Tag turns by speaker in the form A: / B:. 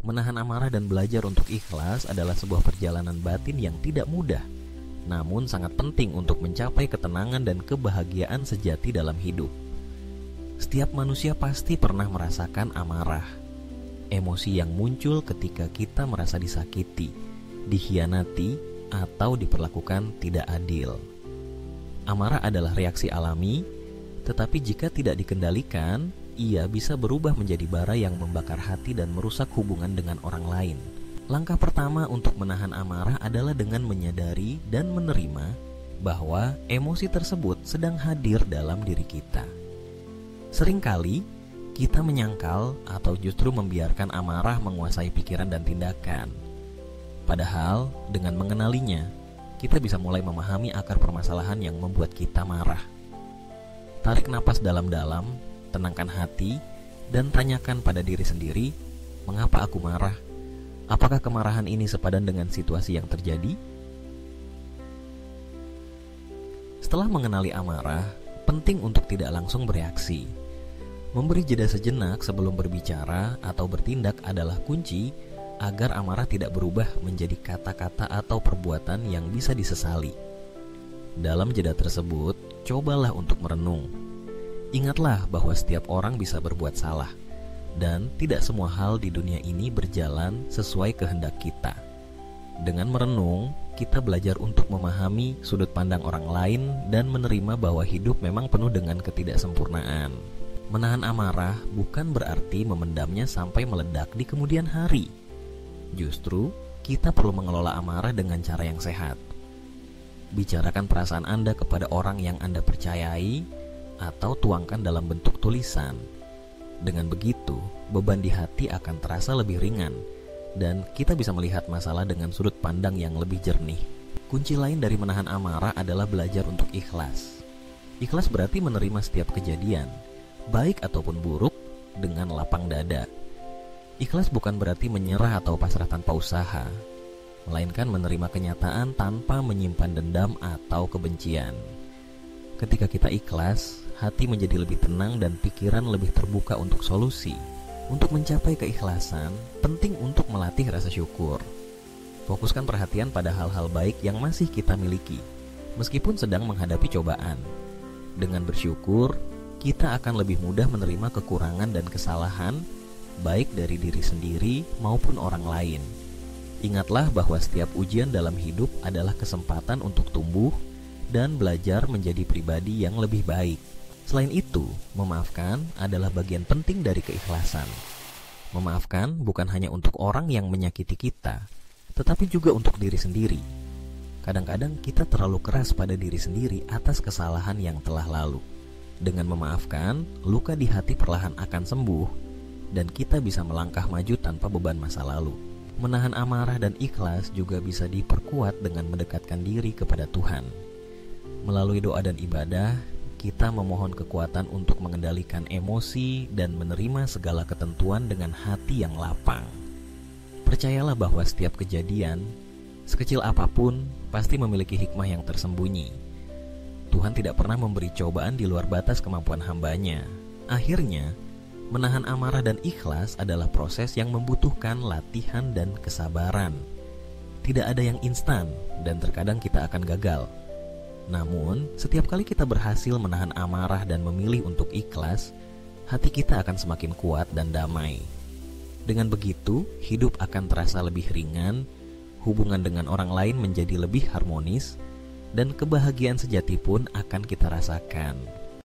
A: Menahan amarah dan belajar untuk ikhlas adalah sebuah perjalanan batin yang tidak mudah, namun sangat penting untuk mencapai ketenangan dan kebahagiaan sejati dalam hidup. Setiap manusia pasti pernah merasakan amarah, emosi yang muncul ketika kita merasa disakiti, dikhianati, atau diperlakukan tidak adil. Amarah adalah reaksi alami, tetapi jika tidak dikendalikan, ia bisa berubah menjadi bara yang membakar hati dan merusak hubungan dengan orang lain. Langkah pertama untuk menahan amarah adalah dengan menyadari dan menerima bahwa emosi tersebut sedang hadir dalam diri kita. Seringkali kita menyangkal atau justru membiarkan amarah menguasai pikiran dan tindakan. Padahal dengan mengenalinya, kita bisa mulai memahami akar permasalahan yang membuat kita marah. Tarik napas dalam-dalam, tenangkan hati, dan tanyakan pada diri sendiri, mengapa aku marah? Apakah kemarahan ini sepadan dengan situasi yang terjadi? Setelah mengenali amarah, penting untuk tidak langsung bereaksi. Memberi jeda sejenak sebelum berbicara atau bertindak adalah kunci agar amarah tidak berubah menjadi kata-kata atau perbuatan yang bisa disesali. Dalam jeda tersebut, cobalah untuk merenung. Ingatlah bahwa setiap orang bisa berbuat salah, dan tidak semua hal di dunia ini berjalan sesuai kehendak kita. Dengan merenung, kita belajar untuk memahami sudut pandang orang lain dan menerima bahwa hidup memang penuh dengan ketidaksempurnaan. Menahan amarah bukan berarti memendamnya sampai meledak di kemudian hari. Justru, kita perlu mengelola amarah dengan cara yang sehat. Bicarakan perasaan Anda kepada orang yang Anda percayai, atau tuangkan dalam bentuk tulisan. Dengan begitu, beban di hati akan terasa lebih ringan, dan kita bisa melihat masalah dengan sudut pandang yang lebih jernih. Kunci lain dari menahan amarah adalah belajar untuk ikhlas. Ikhlas berarti menerima setiap kejadian, baik ataupun buruk, dengan lapang dada. Ikhlas bukan berarti menyerah atau pasrah tanpa usaha, melainkan menerima kenyataan tanpa menyimpan dendam atau kebencian. Ketika kita ikhlas, hati menjadi lebih tenang dan pikiran lebih terbuka untuk solusi. Untuk mencapai keikhlasan, penting untuk melatih rasa syukur. Fokuskan perhatian pada hal-hal baik yang masih kita miliki, meskipun sedang menghadapi cobaan. Dengan bersyukur, kita akan lebih mudah menerima kekurangan dan kesalahan, baik dari diri sendiri maupun orang lain. Ingatlah bahwa setiap ujian dalam hidup adalah kesempatan untuk tumbuh dan belajar menjadi pribadi yang lebih baik. Selain itu, memaafkan adalah bagian penting dari keikhlasan. Memaafkan bukan hanya untuk orang yang menyakiti kita, tetapi juga untuk diri sendiri. Kadang-kadang kita terlalu keras pada diri sendiri atas kesalahan yang telah lalu. Dengan memaafkan, luka di hati perlahan akan sembuh, dan kita bisa melangkah maju tanpa beban masa lalu. Menahan amarah dan ikhlas juga bisa diperkuat dengan mendekatkan diri kepada Tuhan. Melalui doa dan ibadah, kita memohon kekuatan untuk mengendalikan emosi dan menerima segala ketentuan dengan hati yang lapang. Percayalah bahwa setiap kejadian, sekecil apapun, pasti memiliki hikmah yang tersembunyi. Tuhan tidak pernah memberi cobaan di luar batas kemampuan hamba-Nya. Akhirnya, menahan amarah dan ikhlas adalah proses yang membutuhkan latihan dan kesabaran. Tidak ada yang instan, dan terkadang kita akan gagal. Namun, setiap kali kita berhasil menahan amarah dan memilih untuk ikhlas, hati kita akan semakin kuat dan damai. Dengan begitu, hidup akan terasa lebih ringan, hubungan dengan orang lain menjadi lebih harmonis, dan kebahagiaan sejati pun akan kita rasakan.